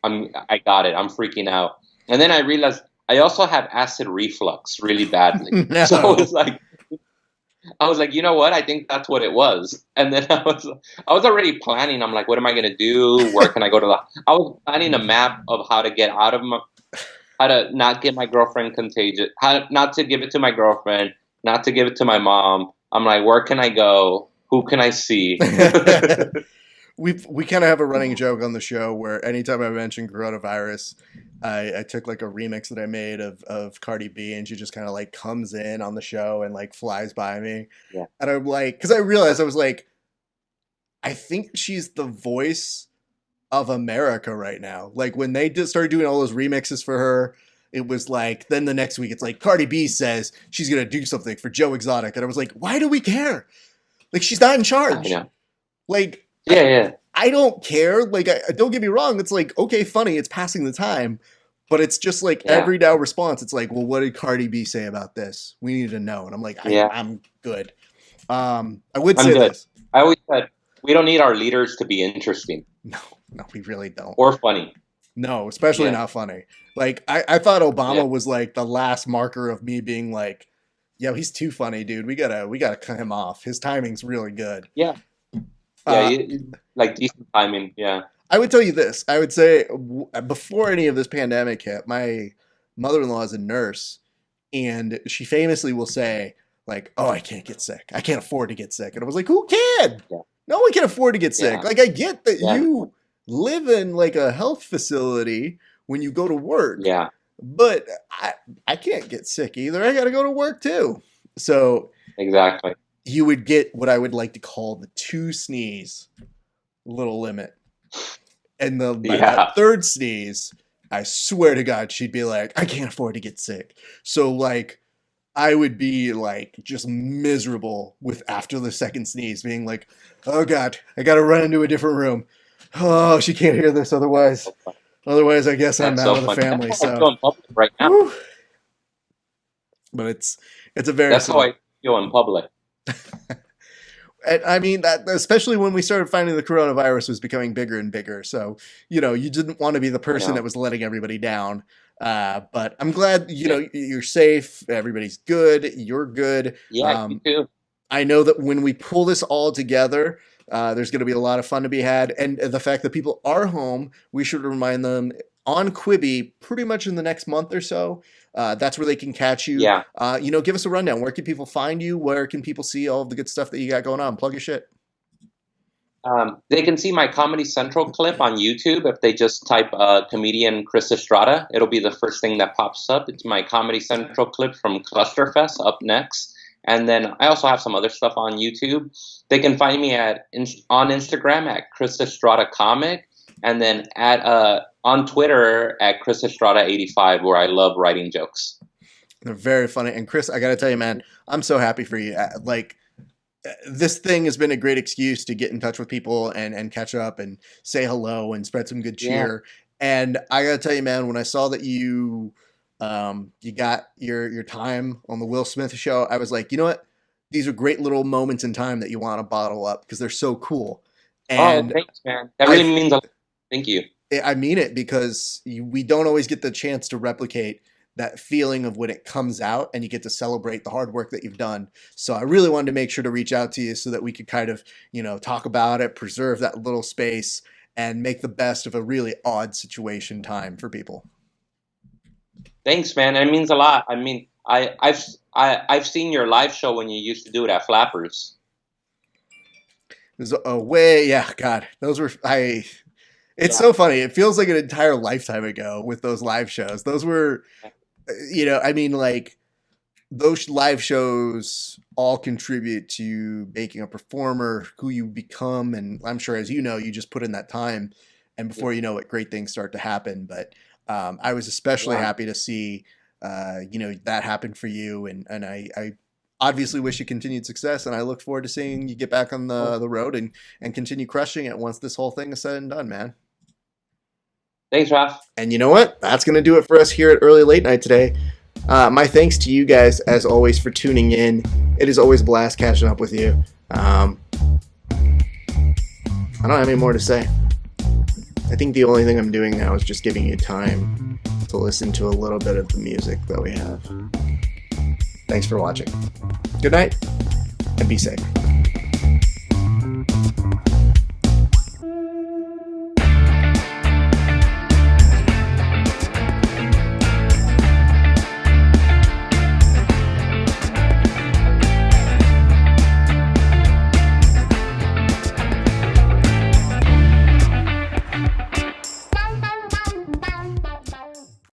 I got it. I'm freaking out. And then I realized I also have acid reflux really badly. No. So I was like, you know what? I think that's what it was. And then I was already planning. I'm like, what am I going to do? Where can I go to? I was planning a map of how to get out of how to not get my girlfriend contagious, how not to give it to my girlfriend, not to give it to my mom. I'm like, where can I go? Who can I see? We kind of have a running joke on the show where anytime I mention coronavirus, I took like a remix that I made of Cardi B, and she just kind of like comes in on the show and like flies by me. Yeah. And I'm like, because I realized I was like, I think she's the voice of America right now. Like when they started doing all those remixes for her, it was like, then the next week it's like Cardi B says she's going to do something for Joe Exotic. And I was like, why do we care? Like, she's not in charge. Like, I don't care. Like, don't get me wrong. It's like, okay, funny. It's passing the time. But it's just like every now response. It's like, well, what did Cardi B say about this? We need to know. And I'm like, I'm good. I would say this. I always said, we don't need our leaders to be interesting. No, we really don't. Or funny. No, especially not funny. Like, I thought Obama was like the last marker of me being like, yo, he's too funny, dude. We gotta cut him off. His timing's really good. Yeah, like decent timing. Yeah. I would tell you this. I would say before any of this pandemic hit, my mother-in-law is a nurse, and she famously will say, like, oh, I can't get sick. I can't afford to get sick. And I was like, who can? Yeah. No one can afford to get sick. Like, I get that you live in like a health facility when you go to work. Yeah. But I can't get sick either. I got to go to work too. So exactly, you would get what I would like to call the 2 sneeze little limit. And the third sneeze, I swear to God, she'd be like, I can't afford to get sick. So like I would be like just miserable with after the second sneeze, being like, "Oh God, I got to run into a different room. Oh, she can't hear this otherwise. Otherwise, I guess I'm That's out so of the funny. family." That's how I So, feel in public right now. whew. But it's a very That's how I feel in public. And I mean that especially when we started finding the coronavirus was becoming bigger and bigger. So, you didn't want to be the person that was letting everybody down. But I'm glad, you're safe. Everybody's good. You're good. Yeah, you too. I know that when we pull this all together, there's going to be a lot of fun to be had. And the fact that people are home, we should remind them on Quibi pretty much in the next month or so. That's where they can catch you. Yeah. Give us a rundown. Where can people find you? Where can people see all of the good stuff that you got going on? Plug your shit. They can see my Comedy Central clip on YouTube if they just type comedian Chris Estrada. It'll be the first thing that pops up. It's my Comedy Central clip from Clusterfest up next. And then I also have some other stuff on YouTube. They can find me on Instagram at Chris Estrada Comic, and then on Twitter at Chris Estrada 85, where I love writing jokes. They're very funny. And Chris, I got to tell you, man, I'm so happy for you. This thing has been a great excuse to get in touch with people and catch up and say hello and spread some good cheer. Yeah. And I got to tell you, man, when I saw that you got your time on the Will Smith show, I was like, you know what? These are great little moments in time that you want to bottle up because they're so cool. And thanks, man. That really means a lot. Thank you. I mean it because we don't always get the chance to replicate that feeling of when it comes out and you get to celebrate the hard work that you've done. So I really wanted to make sure to reach out to you so that we could kind of, talk about it, preserve that little space, and make the best of a really odd situation time for people. Thanks, man. It means a lot. I mean, I've seen your live show when you used to do it at Flappers. God, those were It's so funny. It feels like an entire lifetime ago with those live shows. Those were, those live shows all contribute to making a performer who you become. And I'm sure, as you know, you just put in that time, and before you know it, great things start to happen. But I was especially happy to see, that happen for you. And I obviously wish you continued success. And I look forward to seeing you get back on the road and continue crushing it once this whole thing is said and done, man. Thanks, Raph. And you know what? That's going to do it for us here at Early Late Night today. My thanks to you guys, as always, for tuning in. It is always a blast catching up with you. I don't have any more to say. I think the only thing I'm doing now is just giving you time to listen to a little bit of the music that we have. Thanks for watching. Good night, and be safe.